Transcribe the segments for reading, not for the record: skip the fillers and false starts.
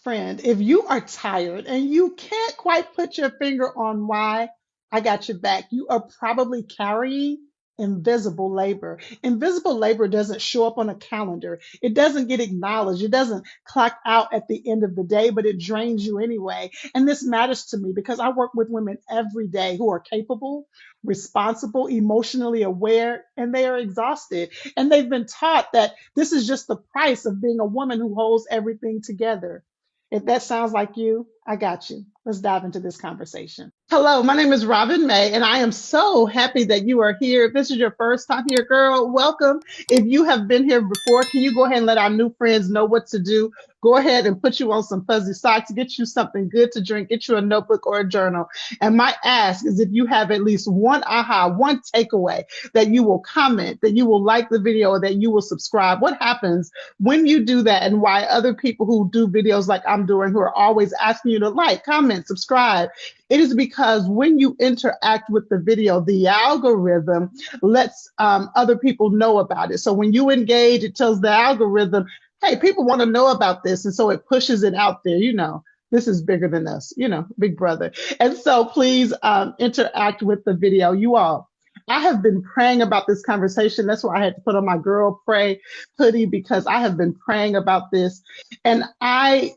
Friend, if you are tired and you can't quite put your finger on why, I got your back. You are probably carrying invisible labor. Invisible labor doesn't show up on a calendar. It doesn't get acknowledged. It doesn't clock out at the end of the day, but it drains you anyway. And this matters to me because I work with women every day who are capable, responsible, emotionally aware, and they are exhausted. And they've been taught that this is just the price of being a woman who holds everything together. If that sounds like you, I got you. Let's dive into this conversation. Hello, my name is Robin May, and I am so happy that you are here. If this is your first time here, girl, welcome. If you have been here before, can you go ahead and let our new friends know what to do? Go ahead and put you on some fuzzy socks, get you something good to drink, get you a notebook or a journal. And my ask is if you have at least one aha, one takeaway, that you will comment, that you will like the video, or that you will subscribe. What happens when you do that, and why other people who do videos like I'm doing, who are always asking you to like, comment, subscribe, it is because when you interact with the video, the algorithm lets other people know about it. So when you engage, it tells the algorithm, hey, people want to know about this. And so it pushes it out there. This is bigger than us, big brother. And so please interact with the video. You all, I have been praying about this conversation. That's why I had to put on my girl pray hoodie, because I have been praying about this. And I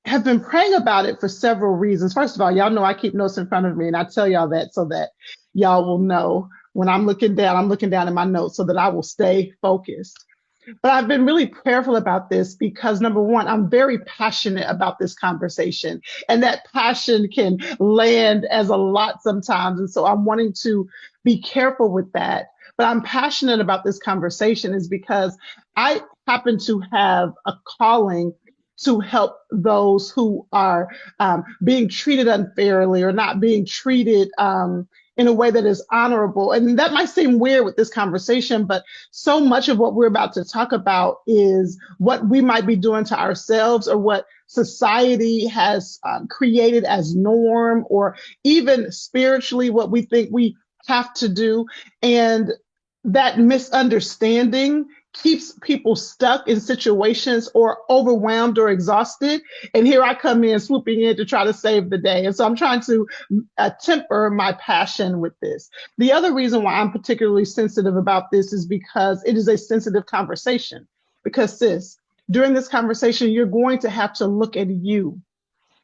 have been praying about it for several reasons. First of all, y'all know I keep notes in front of me, and I tell y'all that so that y'all will know when I'm looking down in my notes so that I will stay focused. But I've been really prayerful about this because, number one, I'm very passionate about this conversation, and that passion can land as a lot sometimes. And so I'm wanting to be careful with that. But I'm passionate about this conversation is because I happen to have a calling to help those who are being treated unfairly or not being treated in a way that is honorable. And that might seem weird with this conversation, but so much of what we're about to talk about is what we might be doing to ourselves, or what society has created as norm, or even spiritually what we think we have to do. And that misunderstanding keeps people stuck in situations or overwhelmed or exhausted. And here I come in swooping in to try to save the day. And so I'm trying to temper my passion with this. The other reason why I'm particularly sensitive about this is because it is a sensitive conversation. Because sis, during this conversation, you're going to have to look at you.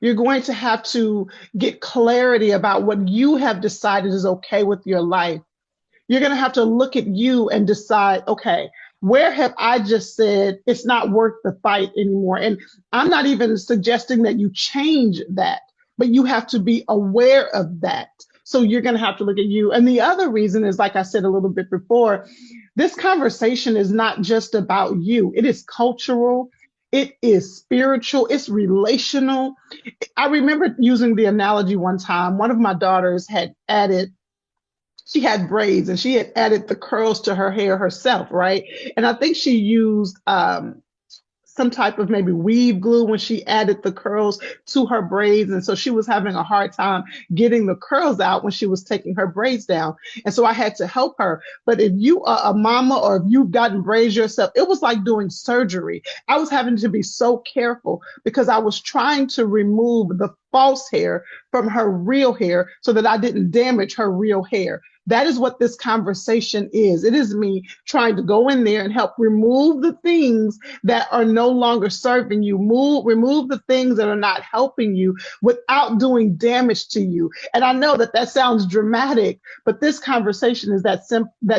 You're going to have to get clarity about what you have decided is okay with your life. You're going to have to look at you and decide, okay, where have I just said it's not worth the fight anymore? And I'm not even suggesting that you change that, but you have to be aware of that. So you're going to have to look at you. And the other reason is, like I said a little bit before, this conversation is not just about you. It is cultural. It is spiritual. It's relational. I remember using the analogy one time. One of my daughters she had braids, and she had added the curls to her hair herself, right? And I think she used some type of maybe weave glue when she added the curls to her braids. And so she was having a hard time getting the curls out when she was taking her braids down. And so I had to help her. But if you are a mama, or if you've gotten braids yourself, it was like doing surgery. I was having to be so careful because I was trying to remove the false hair from her real hair so that I didn't damage her real hair. That is what this conversation is. It is me trying to go in there and help remove the things that are no longer serving you, remove the things that are not helping you without doing damage to you. And I know that sounds dramatic, but this conversation is that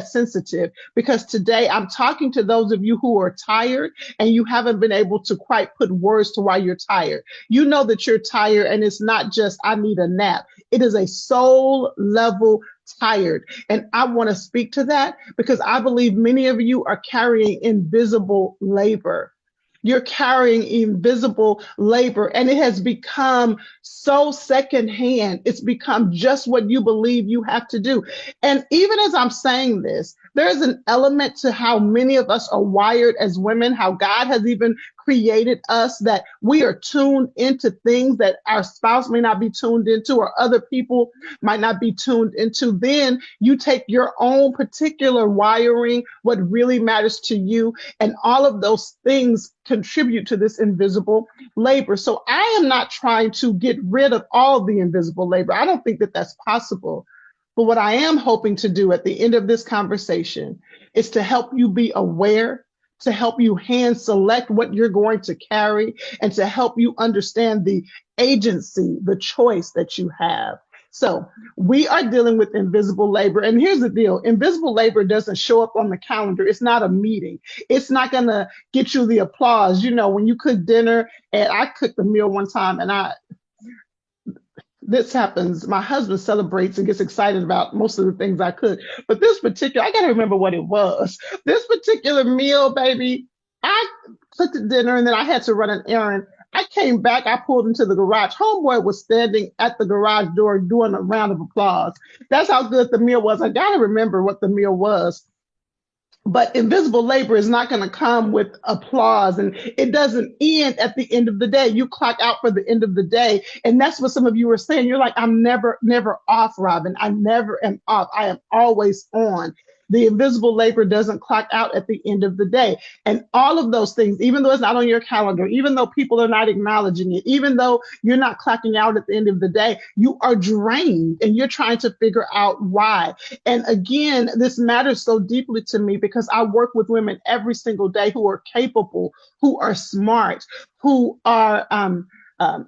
sensitive, because today I'm talking to those of you who are tired and you haven't been able to quite put words to why you're tired. You know that you're tired, and it's not just, I need a nap. It is a soul level tired. And I want to speak to that because I believe many of you are carrying invisible labor. You're carrying invisible labor, and it has become so secondhand. It's become just what you believe you have to do. And even as I'm saying this, There's an element to how many of us are wired as women, how God has even created us, that we are tuned into things that our spouse may not be tuned into or other people might not be tuned into. Then you take your own particular wiring, what really matters to you, and all of those things contribute to this invisible labor. So I am not trying to get rid of all the invisible labor. I don't think that that's possible. But what I am hoping to do at the end of this conversation is to help you be aware, to help you hand select what you're going to carry, and to help you understand the agency, the choice that you have. So we are dealing with invisible labor. And here's the deal. Invisible labor doesn't show up on the calendar. It's not a meeting. It's not going to get you the applause. You know, when you cook dinner, and I cooked a meal one time, and this happens. My husband celebrates and gets excited about most of the things I cook. But this particular, I got to remember what it was. This particular meal, baby, I cooked a dinner and then I had to run an errand. I came back, I pulled into the garage. Homeboy was standing at the garage door doing a round of applause. That's how good the meal was. I got to remember what the meal was. But invisible labor is not going to come with applause, and it doesn't end at the end of the day. You clock out for the end of the day. And that's what some of you were saying. You're like, I'm never off, Robin. I never am off. I am always on. The invisible labor doesn't clock out at the end of the day. And all of those things, even though it's not on your calendar, even though people are not acknowledging it, even though you're not clocking out at the end of the day, you are drained and you're trying to figure out why. And again, this matters so deeply to me because I work with women every single day who are capable, who are smart, who are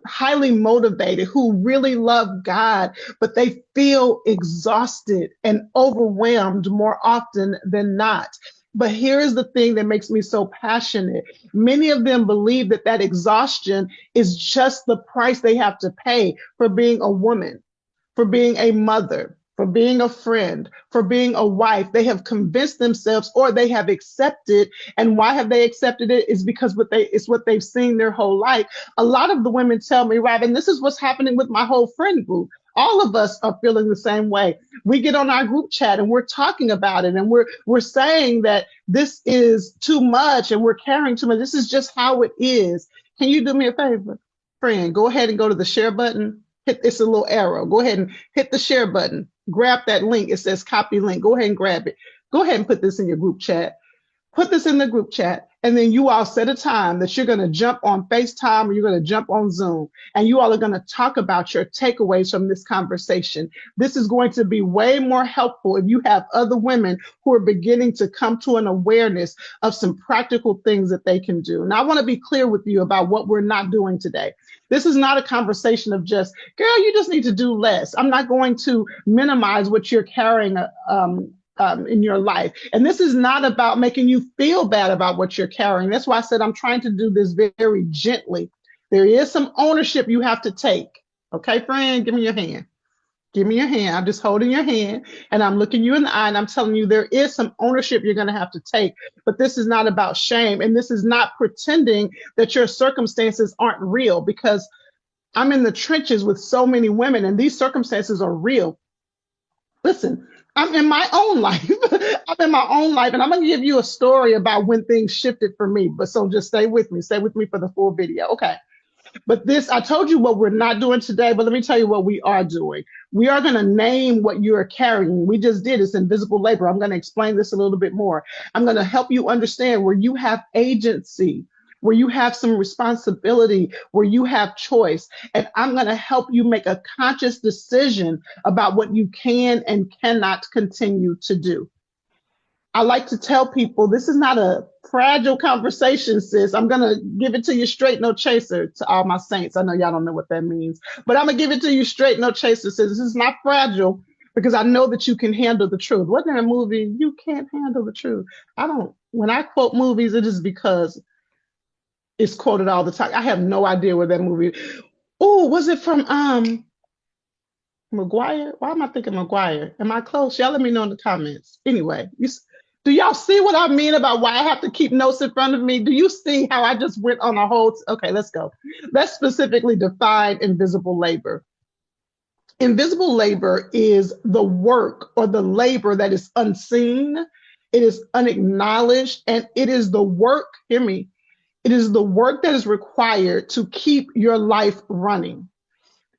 highly motivated, who really love God, but they feel exhausted and overwhelmed more often than not. But here's the thing that makes me so passionate. Many of them believe that that exhaustion is just the price they have to pay for being a woman, for being a mother, for being a friend, for being a wife. They have convinced themselves, or they have accepted. And why have they accepted it? Is because it's what they've seen their whole life. A lot of the women tell me, Robin, this is what's happening with my whole friend group. All of us are feeling the same way. We get on our group chat and we're talking about it, and we're saying that this is too much and we're carrying too much. This is just how it is. Can you do me a favor, friend? Go ahead and go to the share button. It's a little arrow. Go ahead and hit the share button. Grab that link. It says copy link. Go ahead and grab it. Go ahead and put this in your group chat. Put this in the group chat. And then you all set a time that you're going to jump on FaceTime or you're going to jump on Zoom. And you all are going to talk about your takeaways from this conversation. This is going to be way more helpful if you have other women who are beginning to come to an awareness of some practical things that they can do. And I want to be clear with you about what we're not doing today. This is not a conversation of just, girl, you just need to do less. I'm not going to minimize what you're carrying in your life. And this is not about making you feel bad about what you're carrying. That's why I said I'm trying to do this very gently. There is some ownership you have to take. Okay, friend, give me your hand. Give me your hand. I'm just holding your hand and I'm looking you in the eye and I'm telling you there is some ownership you're going to have to take. But this is not about shame. And this is not pretending that your circumstances aren't real, because I'm in the trenches with so many women and these circumstances are real. Listen, I'm in my own life. I'm in my own life. And I'm going to give you a story about when things shifted for me. But so just stay with me. Stay with me for the full video. Okay. But this, I told you what we're not doing today, but let me tell you what we are doing. We are going to name what you are carrying. We just did. It's invisible labor. I'm going to explain this a little bit more. I'm going to help you understand where you have agency, where you have some responsibility, where you have choice. And I'm going to help you make a conscious decision about what you can and cannot continue to do. I like to tell people this is not a fragile conversation, sis. I'm going to give it to you straight, no chaser, to all my saints. I know y'all don't know what that means, but I'm going to give it to you straight, no chaser, sis. This is not fragile because I know that you can handle the truth. Wasn't there a movie? You can't handle the truth. When I quote movies, it is because it's quoted all the time. I have no idea where that movie. Oh, was it from McGuire? Why am I thinking McGuire? Am I close? Y'all let me know in the comments. Anyway, do y'all see what I mean about why I have to keep notes in front of me? Do you see how I just went on a whole? Okay, let's go. Let's specifically define invisible labor. Invisible labor is the work or the labor that is unseen, it is unacknowledged, and it is the work, hear me, it is the work that is required to keep your life running.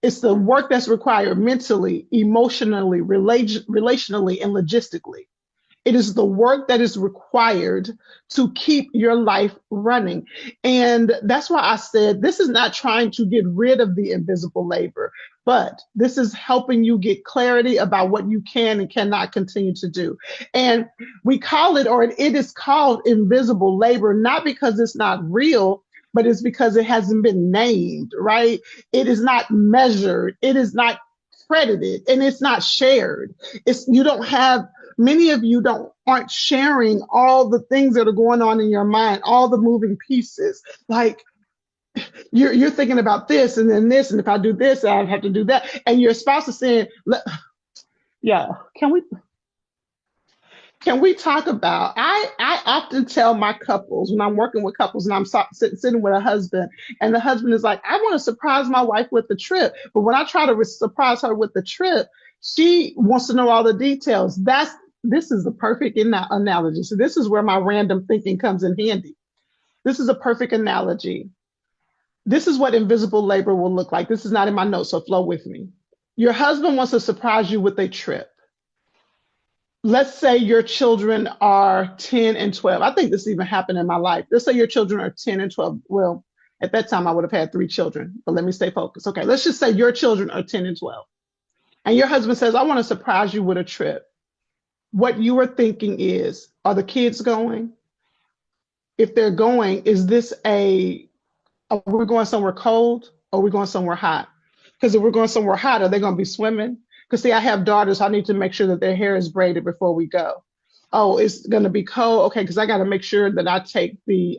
It's the work that's required mentally, emotionally, relationally, and logistically. It is the work that is required to keep your life running. And that's why I said this is not trying to get rid of the invisible labor, but this is helping you get clarity about what you can and cannot continue to do. And we call it, or it is called invisible labor, not because it's not real, but it's because it hasn't been named, right? It is not measured. It is not credited, and it's not shared. It's, you don't have, many of you don't, aren't sharing all the things that are going on in your mind, all the moving pieces. Like you're thinking about this and then this, and if I do this, I have to do that. And your spouse is saying, yeah, can we talk about, I often tell my couples when I'm working with couples and I'm sitting with a husband, and the husband is like, I want to surprise my wife with the trip. But when I try to surprise her with the trip, she wants to know all the details. This is the perfect analogy. So this is where my random thinking comes in handy. This is a perfect analogy. This is what invisible labor will look like. This is not in my notes, so flow with me. Your husband wants to surprise you with a trip. Let's say your children are 10 and 12. I think this even happened in my life. Let's say your children are 10 and 12. Well, at that time, I would have had 3 children, but let me stay focused. Okay, let's just say your children are 10 and 12. And your husband says, I want to surprise you with a trip. What you are thinking is, are the kids going? If they're going, is this are we going somewhere cold or are we going somewhere hot? Because if we're going somewhere hot, are they going to be swimming? Because see, I have daughters. I need to make sure that their hair is braided before we go. Oh, it's going to be cold. Okay, because I got to make sure that I take the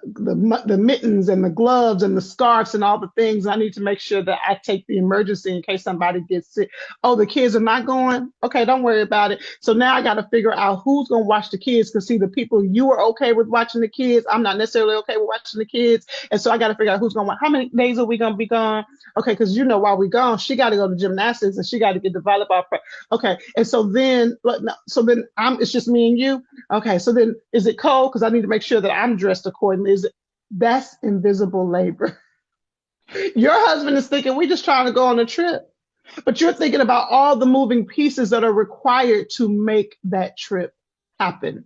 the mittens and the gloves and the scarves and all the things. I need to make sure that I take the emergency in case somebody gets sick. Oh, the kids are not going. Okay, don't worry about it. So now I got to figure out who's going to watch the kids. Because see, the people you are okay with watching the kids, I'm not necessarily okay with watching the kids, and so I got to figure out who's going to watch. How many days are we going to be gone? Okay, because while we're gone, she got to go to gymnastics and she got to get the volleyball. Okay, and so then it's just me and you. Okay, so then is it cold? Because I need to make sure that I'm dressed accordingly. That's invisible labor. Your husband is thinking we're just trying to go on a trip, but you're thinking about all the moving pieces that are required to make that trip happen.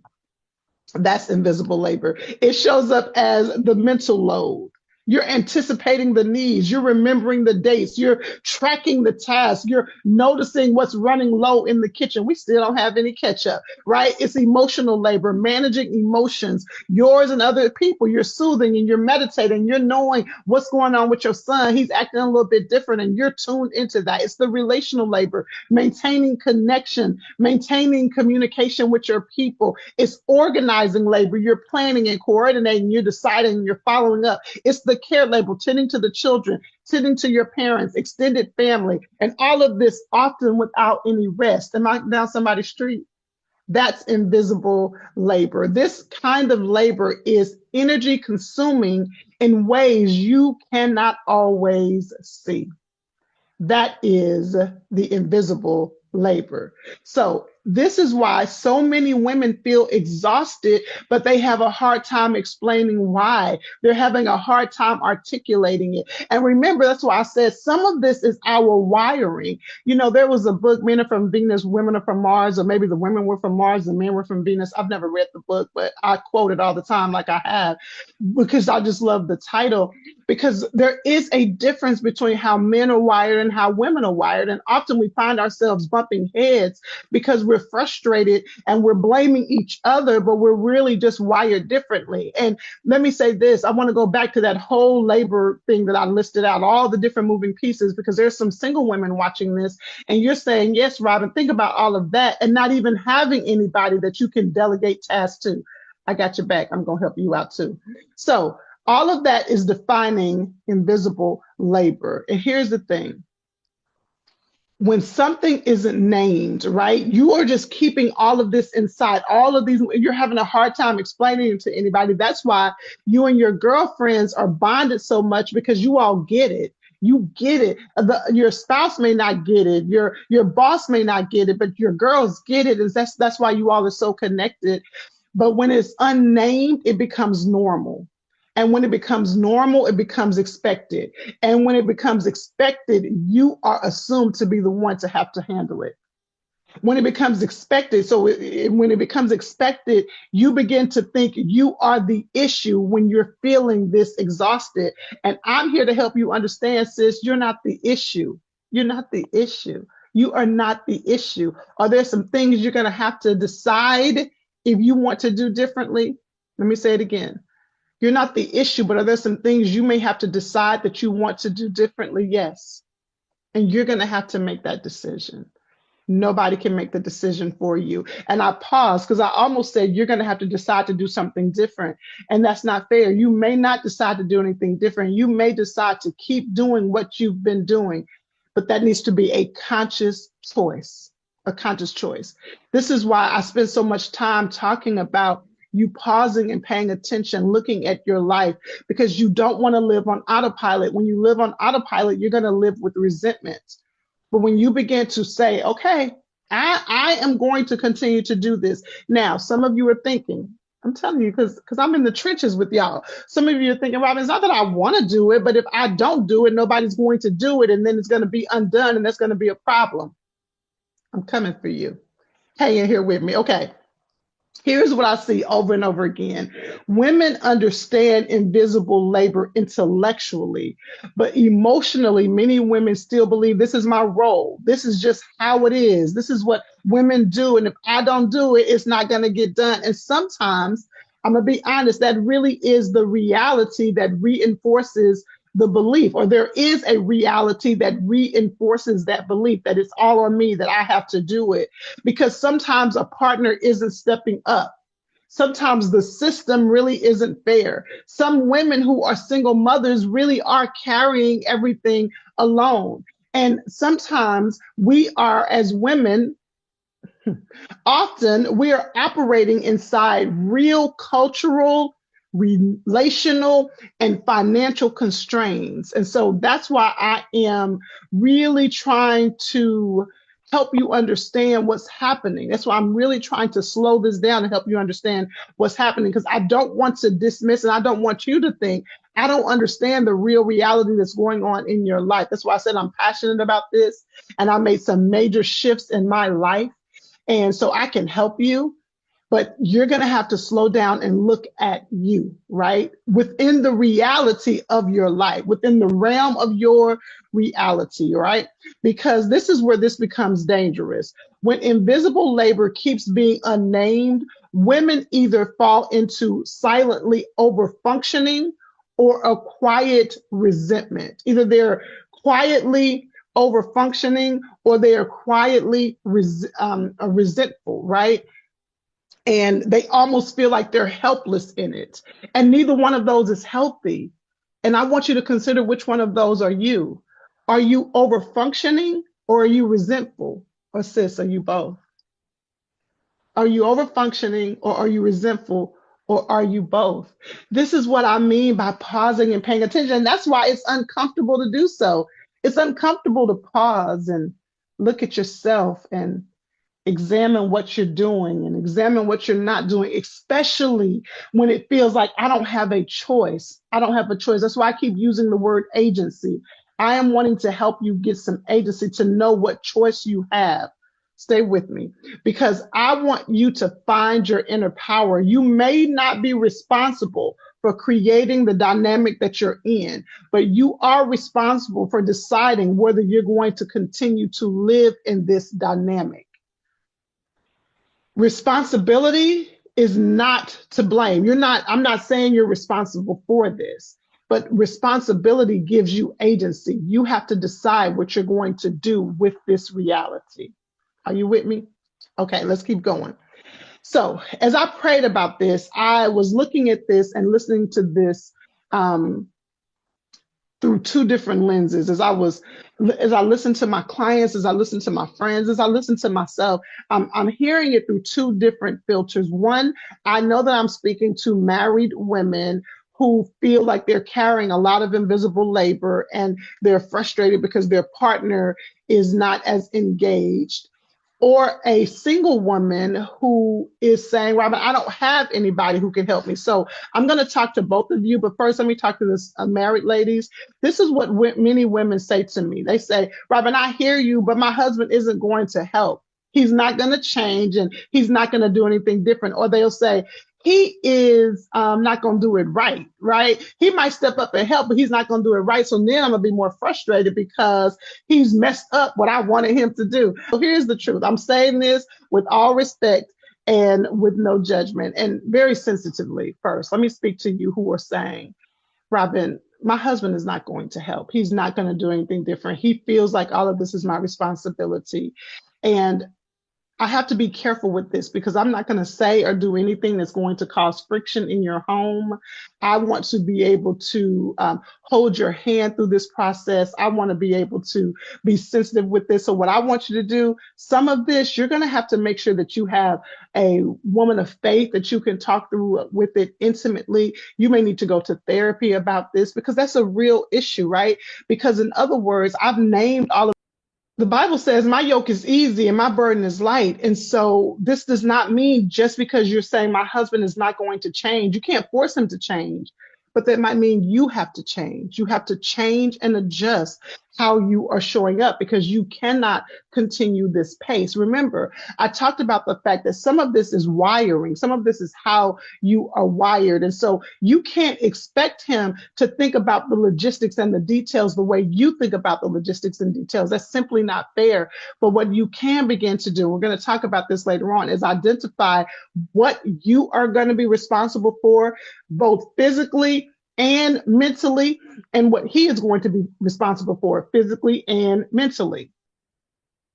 That's invisible labor. It shows up as the mental load. You're anticipating the needs. You're remembering the dates. You're tracking the tasks. You're noticing what's running low in the kitchen. We still don't have any ketchup, right? It's emotional labor, managing emotions, yours and other people. You're soothing and you're meditating. You're knowing what's going on with your son. He's acting a little bit different and you're tuned into that. It's the relational labor, maintaining connection, maintaining communication with your people. It's organizing labor. You're planning and coordinating. You're deciding. You're following up. It's the care label, tending to the children, tending to your parents, extended family, and all of this often without any rest. Am I down somebody's street? That's invisible labor. This kind of labor is energy consuming in ways you cannot always see. That is the invisible labor. So this is why so many women feel exhausted, but they have a hard time explaining why. They're having a hard time articulating it. And remember, that's why I said some of this is our wiring. There was a book, Men Are From Venus, Women Are From Mars, or maybe the women were from Mars, the men were from Venus. I've never read the book, but I quote it all the time like I have, because I just love the title. Because there is a difference between how men are wired and how women are wired. And often we find ourselves bumping heads because we're frustrated and we're blaming each other, but we're really just wired differently. And let me say this, I want to go back to that whole labor thing that I listed out, all the different moving pieces, because there's some single women watching this and you're saying, yes, Robin, think about all of that and not even having anybody that you can delegate tasks to. I got your back. I'm going to help you out too. So all of that is defining invisible labor. And here's the thing. When something isn't named, right, you are just keeping all of this inside, all of these, you're having a hard time explaining it to anybody. That's why you and your girlfriends are bonded so much, because you all get it. You get it. Your spouse may not get it. Your boss may not get it, but your girls get it. And that's why you all are so connected. But when it's unnamed, it becomes normal. And when it becomes normal, it becomes expected. And when it becomes expected, you are assumed to be the one to have to handle it. When it becomes expected, when it becomes expected, you begin to think you are the issue when you're feeling this exhausted. And I'm here to help you understand, sis, you're not the issue. You're not the issue. You are not the issue. Are there some things you're going to have to decide if you want to do differently? Let me say it again. You're not the issue, but are there some things you may have to decide that you want to do differently? Yes. And you're going to have to make that decision. Nobody can make the decision for you. And I paused because I almost said you're going to have to decide to do something different. And that's not fair. You may not decide to do anything different. You may decide to keep doing what you've been doing, but that needs to be a conscious choice, a conscious choice. This is why I spend so much time talking about you pausing and paying attention, looking at your life, because you don't want to live on autopilot. When you live on autopilot, you're going to live with resentment. But when you begin to say, okay, I am going to continue to do this. Now, some of you are thinking, I'm telling you, because I'm in the trenches with y'all. Some of you are thinking, Robin, it's not that I want to do it, but if I don't do it, nobody's going to do it. And then it's going to be undone. And that's going to be a problem. I'm coming for you. Hang in here with me. Okay. Here's what I see over and over again. Women understand invisible labor intellectually, but emotionally, many women still believe this is my role. This is just how it is. This is what women do. And if I don't do it, it's not going to get done. And sometimes, I'm going to be honest, that really is the reality that reinforces the belief, or there is a reality that reinforces that belief that it's all on me, that I have to do it. Because sometimes a partner isn't stepping up. Sometimes the system really isn't fair. Some women who are single mothers really are carrying everything alone. And sometimes we are, as women, often we are operating inside real cultural, relational, and financial constraints. And so that's why I am really trying to help you understand what's happening. That's why I'm really trying to slow this down and help you understand what's happening, because I don't want to dismiss, and I don't want you to think I don't understand the real reality that's going on in your life. That's why I said I'm passionate about this, and I made some major shifts in my life. And so I can help you, but you're going to have to slow down and look at you, right? Within the reality of your life, within the realm of your reality, right? Because this is where this becomes dangerous. When invisible labor keeps being unnamed, women either fall into silently over functioning or a quiet resentment. Either they're quietly over functioning or they are quietly resentful, right? And they almost feel like they're helpless in it. And neither one of those is healthy. And I want you to consider, which one of those are you? Are you over functioning or are you resentful? Or sis, are you both? Are you over functioning or are you resentful? Or are you both? This is what I mean by pausing and paying attention. And that's why it's uncomfortable to do so. It's uncomfortable to pause and look at yourself and examine what you're doing and examine what you're not doing, especially when it feels like I don't have a choice. I don't have a choice. That's why I keep using the word agency. I am wanting to help you get some agency to know what choice you have. Stay with me, because I want you to find your inner power. You may not be responsible for creating the dynamic that you're in, but you are responsible for deciding whether you're going to continue to live in this dynamic. Responsibility is not to blame. I'm not saying you're responsible for this, but responsibility gives you agency. You have to decide what you're going to do with this reality. Are you with me? Okay, let's keep going. So as I prayed about this, I was looking at this and listening to this through two different lenses. As I listened to my clients, as I listened to my friends, as I listened to myself, I'm hearing it through two different filters. One, I know that I'm speaking to married women who feel like they're carrying a lot of invisible labor and they're frustrated because their partner is not as engaged, or a single woman who is saying, Robin, I don't have anybody who can help me. So I'm going to talk to both of you, but first let me talk to this married ladies. This is what many women say to me. They say, Robin, I hear you, but my husband isn't going to help. He's not going to change and he's not going to do anything different. Or they'll say, he is not going to do it right, right? He might step up and help, but he's not going to do it right. So then I'm going to be more frustrated because he's messed up what I wanted him to do. So here's the truth. I'm saying this with all respect and with no judgment and very sensitively. First, let me speak to you who are saying, Robin, my husband is not going to help. He's not going to do anything different. He feels like all of this is my responsibility. And I have to be careful with this because I'm not going to say or do anything that's going to cause friction in your home. I want to be able to hold your hand through this process. I want to be able to be sensitive with this. So what I want you to do, some of this, you're going to have to make sure that you have a woman of faith that you can talk through with it intimately. You may need to go to therapy about this because that's a real issue, right? Because in other words, I've named all of the Bible says my yoke is easy and my burden is light. And so this does not mean just because you're saying my husband is not going to change, you can't force him to change, but that might mean you have to change. You have to change and adjust how you are showing up because you cannot continue this pace. Remember, I talked about the fact that some of this is wiring. Some of this is how you are wired. And so you can't expect him to think about the logistics and the details the way you think about the logistics and details. That's simply not fair. But what you can begin to do, we're going to talk about this later on, is identify what you are going to be responsible for, both physically and mentally, and what he is going to be responsible for physically and mentally.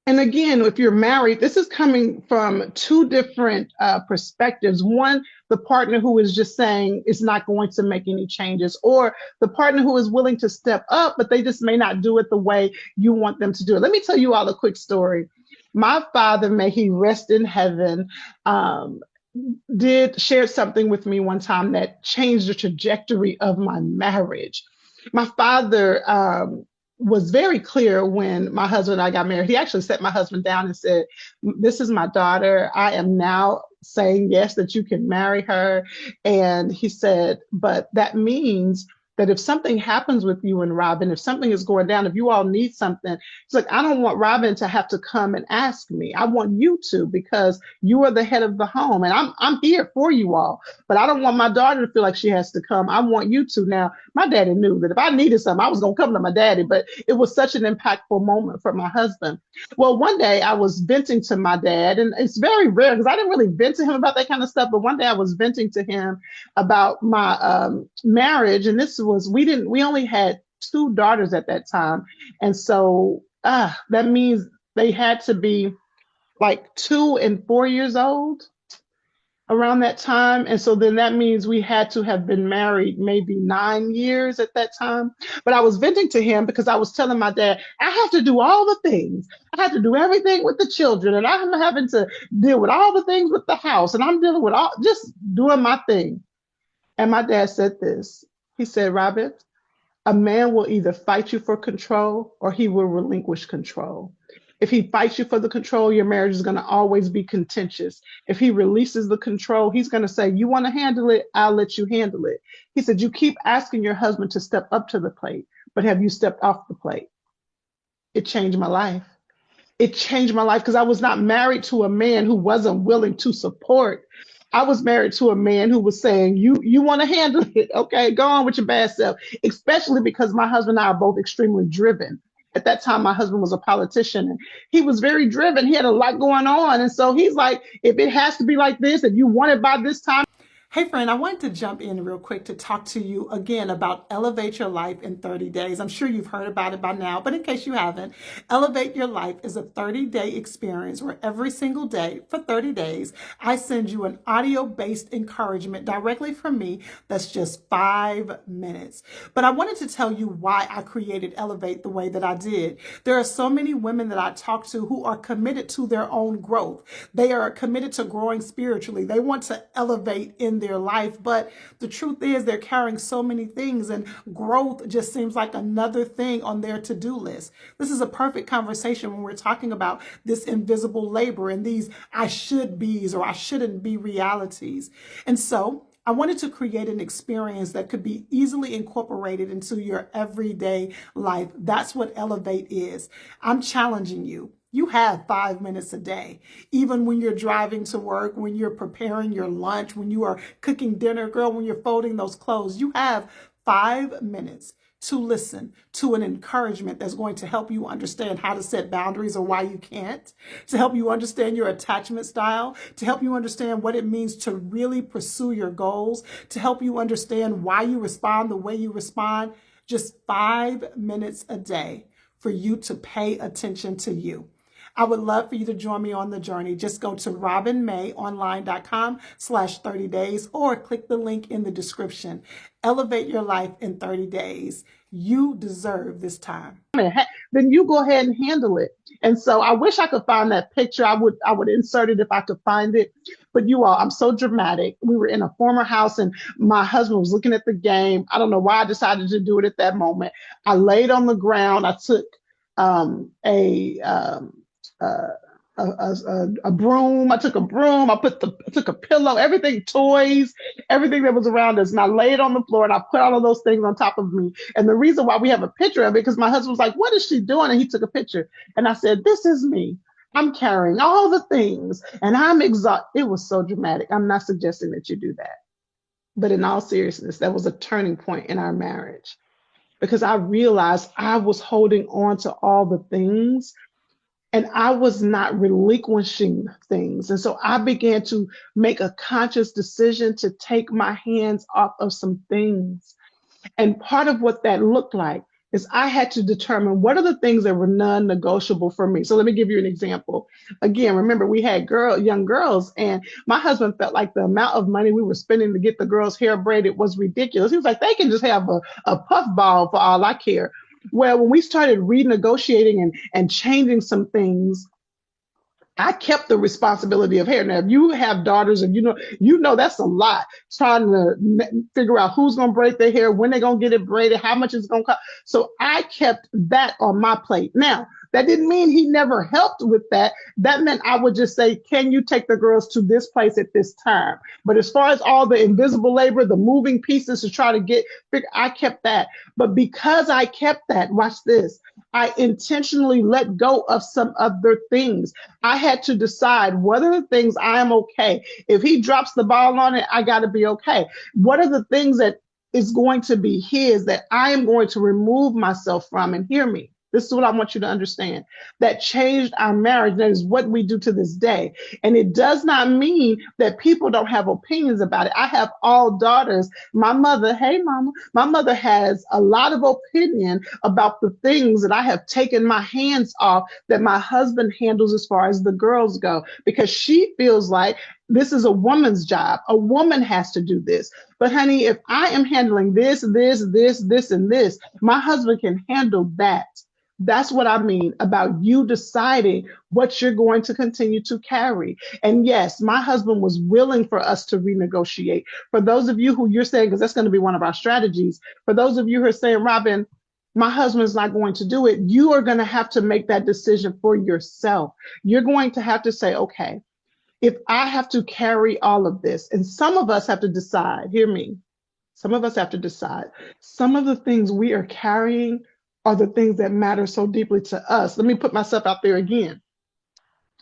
And again, if you're married, this is coming from two different perspectives. One, the partner who is just saying it's not going to make any changes, or the partner who is willing to step up, but they just may not do it the way you want them to do it. Let me tell you all a quick story. My father, may he rest in heaven, did share something with me one time that changed the trajectory of my marriage. My father was very clear when my husband and I got married. He actually sat my husband down and said, "This is my daughter. I am now saying yes, that you can marry her." And he said, "But that means that if something happens with you and Robin, if something is going down, if you all need something," it's like, "I don't want Robin to have to come and ask me. I want you to, because you are the head of the home and I'm here for you all. But I don't want my daughter to feel like she has to come. I want you to." Now, my daddy knew that if I needed something, I was going to come to my daddy, but it was such an impactful moment for my husband. Well, one day I was venting to my dad, and it's very rare because I didn't really vent to him about that kind of stuff. But one day I was venting to him about my marriage, and this was we only had two daughters at that time, and so that means they had to be like 2 and 4 years old around that time. And so then that means we had to have been married maybe 9 years at that time. But I was venting to him because I was telling my dad, I have to do all the things. I have to do everything with the children, and I'm having to deal with all the things with the house, and I'm dealing with all, just doing my thing. And my dad said this. He said, "Robin, a man will either fight you for control or he will relinquish control. If he fights you for the control, your marriage is going to always be contentious. If he releases the control, he's going to say, you want to handle it, I'll let you handle it." He said, "You keep asking your husband to step up to the plate, but have you stepped off the plate?" It changed my life. It changed my life because I was not married to a man who wasn't willing to support. I was married to a man who was saying, you want to handle it. Okay, go on with your bad self, especially because my husband and I are both extremely driven. At that time, my husband was a politician and he was very driven. He had a lot going on. And so he's like, if it has to be like this, if you want it by this time. Hey friend, I wanted to jump in real quick to talk to you again about Elevate Your Life in 30 Days. I'm sure you've heard about it by now, but in case you haven't, Elevate Your Life is a 30-day experience where every single day for 30 days, I send you an audio-based encouragement directly from me that's just 5 minutes. But I wanted to tell you why I created Elevate the way that I did. There are so many women that I talk to who are committed to their own growth. They are committed to growing spiritually. They want to elevate in their life. But the truth is, they're carrying so many things, and growth just seems like another thing on their to-do list. This is a perfect conversation when we're talking about this invisible labor and these I should be's or I shouldn't be realities. And so I wanted to create an experience that could be easily incorporated into your everyday life. That's what Elevate is. I'm challenging you. You have 5 minutes a day. Even when you're driving to work, when you're preparing your lunch, when you are cooking dinner, girl, when you're folding those clothes, you have 5 minutes to listen to an encouragement that's going to help you understand how to set boundaries or why you can't, to help you understand your attachment style, to help you understand what it means to really pursue your goals, to help you understand why you respond the way you respond. Just 5 minutes a day for you to pay attention to you. I would love for you to join me on the journey. Just go to robinmayonline.com/30 days or click the link in the description. Elevate your life in 30 days. You deserve this time. Then you go ahead and handle it. And so I wish I could find that picture. I would insert it if I could find it. But you all, I'm so dramatic. We were in a former house and my husband was looking at the game. I don't know why I decided to do it at that moment. I laid on the ground. I took uh, a broom. I took a broom. I took a pillow, everything, toys, everything that was around us, and I laid on the floor and I put all of those things on top of me. And the reason why we have a picture of it because my husband was like, "What is she doing?" And he took a picture, and I said, "This is me. I'm carrying all the things, and I'm exhausted." It was so dramatic. I'm not suggesting that you do that, but in all seriousness, that was a turning point in our marriage because I realized I was holding on to all the things and I was not relinquishing things. And so I began to make a conscious decision to take my hands off of some things. And part of what that looked like is I had to determine what are the things that were non-negotiable for me. So let me give you an example. Again, remember we had young girls, and my husband felt like the amount of money we were spending to get the girls' hair braided was ridiculous. He was like, they can just have a puff ball for all I care. Well, when we started renegotiating and changing some things, I kept the responsibility of hair. Now, if you have daughters and you know that's a lot trying to figure out who's going to braid their hair, when they're going to get it braided, how much it's going to cost. So I kept that on my plate. Now, that didn't mean he never helped with that. That meant I would just say, can you take the girls to this place at this time? But as far as all the invisible labor, the moving pieces to try to I kept that. But because I kept that, watch this, I intentionally let go of some other things. I had to decide what are the things I am okay. If he drops the ball on it, I got to be okay. What are the things that is going to be his that I am going to remove myself from? And hear me. This is what I want you to understand. That changed our marriage. That is what we do to this day. And it does not mean that people don't have opinions about it. I have all daughters. My mother, hey mama, my mother has a lot of opinion about the things that I have taken my hands off that my husband handles as far as the girls go, because she feels like this is a woman's job. A woman has to do this. But honey, if I am handling this, and this, my husband can handle that. That's what I mean about you deciding what you're going to continue to carry. And yes, my husband was willing for us to renegotiate. For those of you who you're saying, because that's going to be one of our strategies, for those of you who are saying, Robin, my husband's not going to do it, you are going to have to make that decision for yourself. You're going to have to say, okay, if I have to carry all of this, and some of us have to decide, hear me, some of us have to decide, some of the things we are carrying are the things that matter so deeply to us. Let me put myself out there again.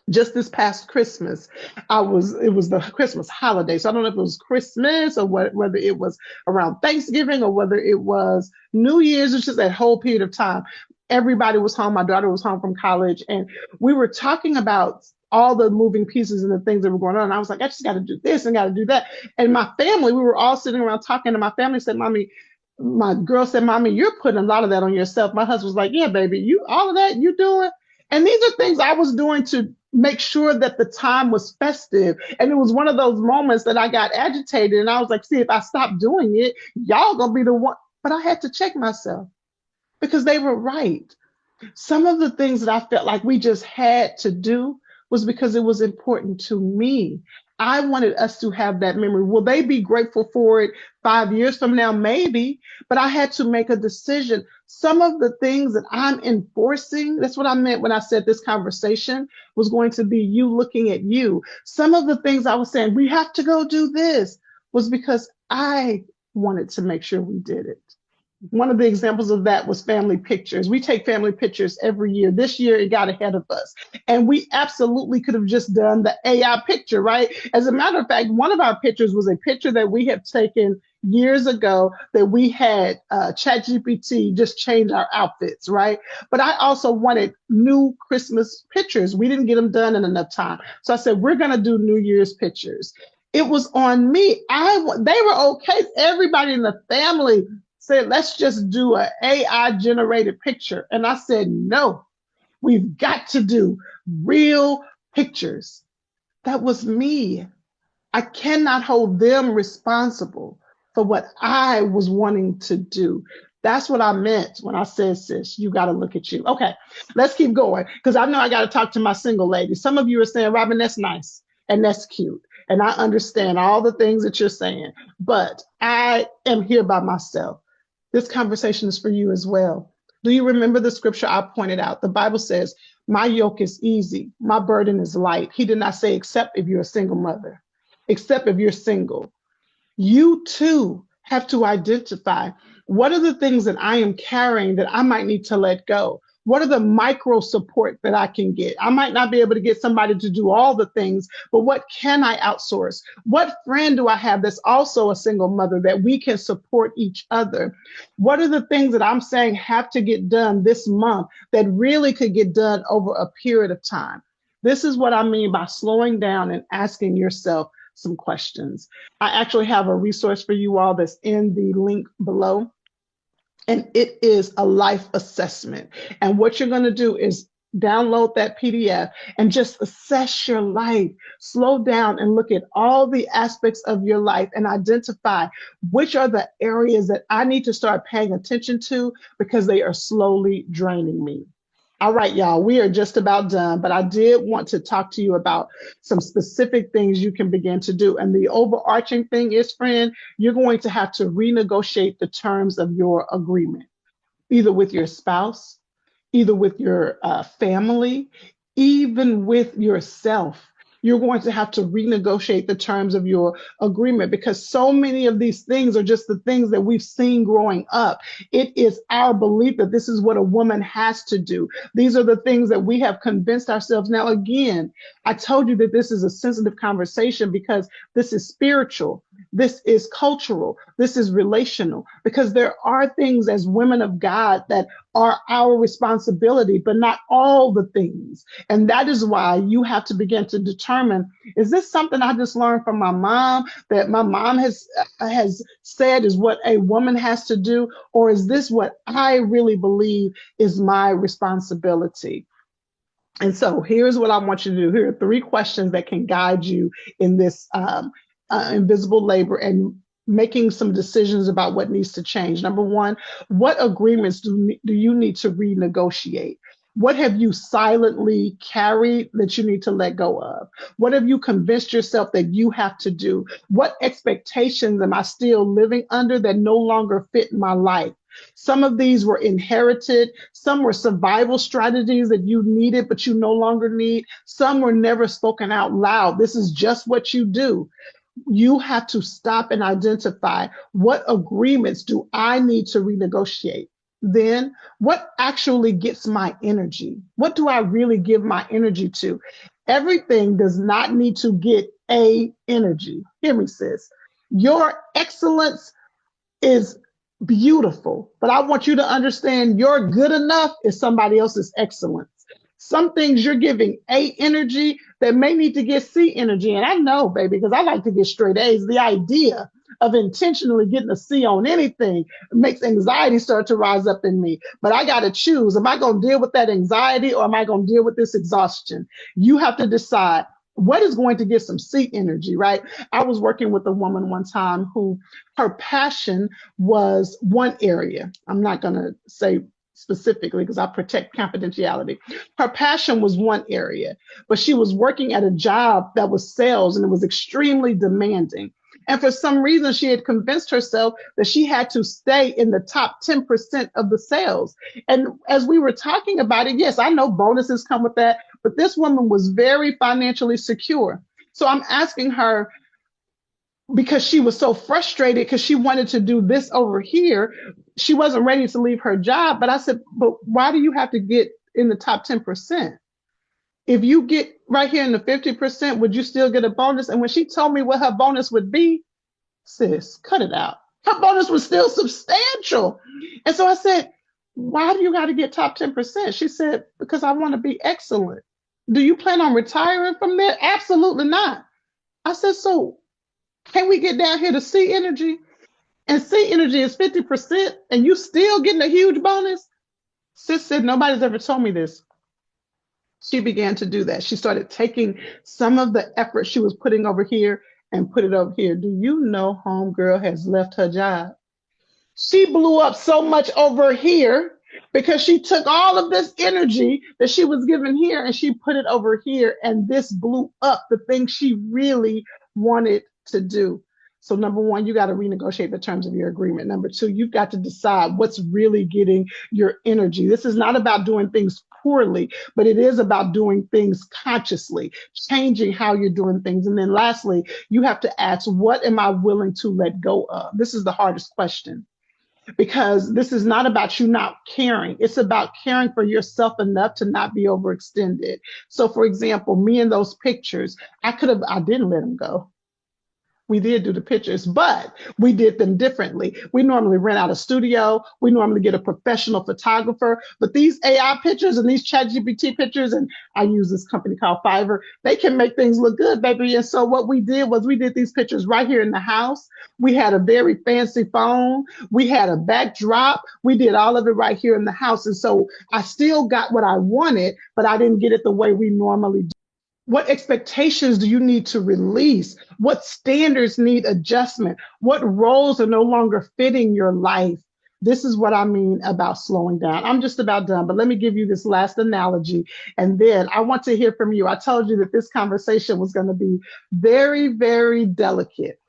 Just this past Christmas, it was the Christmas holiday. So I don't know if it was Christmas or whether it was around Thanksgiving or whether it was New Year's. It's just that whole period of time. Everybody was home. My daughter was home from college, and we were talking about all the moving pieces and the things that were going on. And I was like, I just got to do this and got to do that. And my family, we were all sitting around talking, and my family said, Mommy, my girl said, Mommy, you're putting a lot of that on yourself. My husband was like, yeah, baby, you all of that you doing. And these are things I was doing to make sure that the time was festive. And it was one of those moments that I got agitated. And I was like, see, if I stop doing it, y'all gonna be the one. But I had to check myself because they were right. Some of the things that I felt like we just had to do was because it was important to me. I wanted us to have that memory. Will they be grateful for it 5 years from now? Maybe, but I had to make a decision. Some of the things that I'm enforcing, that's what I meant when I said this conversation was going to be you looking at you. Some of the things I was saying, we have to go do this, was because I wanted to make sure we did it. One of the examples of that was family pictures. We take family pictures every year. This year it got ahead of us. And we absolutely could have just done the AI picture, right? As a matter of fact, one of our pictures was a picture that we had taken years ago that we had ChatGPT just change our outfits, right? But I also wanted new Christmas pictures. We didn't get them done in enough time. So I said, we're going to do New Year's pictures. It was on me. They were okay. Everybody in the family said, let's just do an AI generated picture. And I said, no, we've got to do real pictures. That was me. I cannot hold them responsible for what I was wanting to do. That's what I meant when I said, sis, you got to look at you. Okay, let's keep going because I know I got to talk to my single ladies. Some of you are saying, Robin, that's nice and that's cute. And I understand all the things that you're saying, but I am here by myself. This conversation is for you as well. Do you remember the scripture I pointed out? The Bible says, my yoke is easy, my burden is light. He did not say, except if you're a single mother, except if you're single. You too have to identify what are the things that I am carrying that I might need to let go. What are the micro support that I can get? I might not be able to get somebody to do all the things, but what can I outsource? What friend do I have that's also a single mother that we can support each other? What are the things that I'm saying have to get done this month that really could get done over a period of time? This is what I mean by slowing down and asking yourself some questions. I actually have a resource for you all that's in the link below, and it is a life assessment. And what you're going to do is download that PDF and just assess your life. Slow down and look at all the aspects of your life and identify which are the areas that I need to start paying attention to because they are slowly draining me. All right, y'all, we are just about done, but I did want to talk to you about some specific things you can begin to do. And the overarching thing is, friend, you're going to have to renegotiate the terms of your agreement, either with your spouse, either with your family, even with yourself. You're going to have to renegotiate the terms of your agreement because so many of these things are just the things that we've seen growing up. It is our belief that this is what a woman has to do. These are the things that we have convinced ourselves. Now, again, I told you that this is a sensitive conversation because this is spiritual. This is cultural. This is relational because there are things as women of God that are our responsibility, but not all the things. And that is why you have to begin to determine, is this something I just learned from my mom that my mom has said is what a woman has to do? Or is this what I really believe is my responsibility? And so here's what I want you to do. Here are 3 questions that can guide you in this invisible labor and making some decisions about what needs to change. Number 1, what agreements do you need to renegotiate? What have you silently carried that you need to let go of? What have you convinced yourself that you have to do? What expectations am I still living under that no longer fit my life? Some of these were inherited. Some were survival strategies that you needed, but you no longer need. Some were never spoken out loud. This is just what you do. You have to stop and identify what agreements do I need to renegotiate. Then what actually gets my energy? What do I really give my energy to? Everything does not need to get a energy. Hear me, sis. Your excellence is beautiful, but I want you to understand your good enough is somebody else's excellence. Some things you're giving A energy that may need to get C energy. And I know, baby, because I like to get straight A's. The idea of intentionally getting a C on anything makes anxiety start to rise up in me. But I got to choose. Am I going to deal with that anxiety or am I going to deal with this exhaustion? You have to decide what is going to get some C energy, right? I was working with a woman one time who her passion was one area. I'm not going to say specifically because I protect confidentiality. Her passion was one area, but she was working at a job that was sales and it was extremely demanding. And for some reason, she had convinced herself that she had to stay in the top 10% of the sales. And as we were talking about it, yes, I know bonuses come with that, but this woman was very financially secure. So I'm asking her, because she was so frustrated because she wanted to do this over here. She wasn't ready to leave her job. But I said, but why do you have to get in the top 10%? If you get right here in the 50%, would you still get a bonus? And when she told me what her bonus would be, sis, cut it out. Her bonus was still substantial. And so I said, why do you got to get top 10%? She said, because I want to be excellent. Do you plan on retiring from there? Absolutely not. I said, so can we get down here to C energy? And C energy is 50%, and you still getting a huge bonus? Sis said, nobody's ever told me this. She began to do that. She started taking some of the effort she was putting over here and put it over here. Do you know homegirl has left her job? She blew up so much over here because she took all of this energy that she was given here and she put it over here. And this blew up the thing she really wanted to do. So, number one, you got to renegotiate the terms of your agreement. Number two, you've got to decide what's really getting your energy. This is not about doing things poorly, but it is about doing things consciously, changing how you're doing things. And then lastly, you have to ask, what am I willing to let go of? This is the hardest question, because this is not about you not caring. It's about caring for yourself enough to not be overextended. So, for example, me in those pictures, I didn't let them go. We did do the pictures, but we did them differently. We normally rent out a studio. We normally get a professional photographer. But these AI pictures and these ChatGPT pictures, and I use this company called Fiverr, they can make things look good, baby. And so what we did was we did these pictures right here in the house. We had a very fancy phone. We had a backdrop. We did all of it right here in the house. And so I still got what I wanted, but I didn't get it the way we normally do. What expectations do you need to release? What standards need adjustment? What roles are no longer fitting your life? This is what I mean about slowing down. I'm just about done, but let me give you this last analogy. And then I want to hear from you. I told you that this conversation was going to be very, very delicate.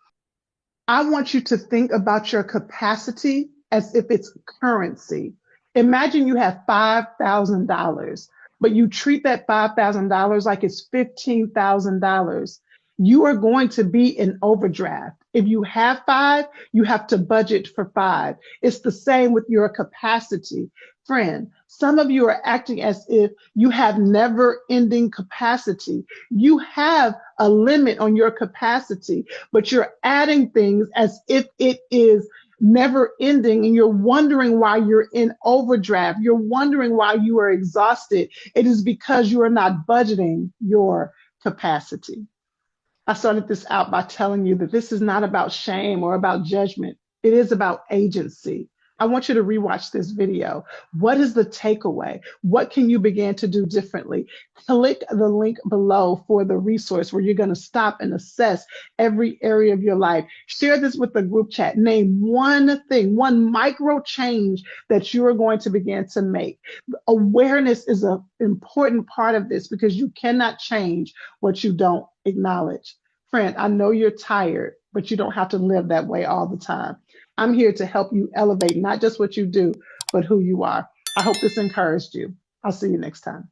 I want you to think about your capacity as if it's currency. Imagine you have $5,000, but you treat that $5,000 like it's $15,000. You are going to be in overdraft. If you have five, you have to budget for five. It's the same with your capacity. Friend, some of you are acting as if you have never ending capacity. You have a limit on your capacity, but you're adding things as if it is never ending, and you're wondering why you're in overdraft. You're wondering why you are exhausted. It is because you are not budgeting your capacity. I started this out by telling you that this is not about shame or about judgment. It is about agency. I want you to rewatch this video. What is the takeaway? What can you begin to do differently? Click the link below for the resource where you're going to stop and assess every area of your life. Share this with the group chat. Name one thing, one micro change that you are going to begin to make. Awareness is an important part of this because you cannot change what you don't acknowledge. Friend, I know you're tired, but you don't have to live that way all the time. I'm here to help you elevate not just what you do, but who you are. I hope this encouraged you. I'll see you next time.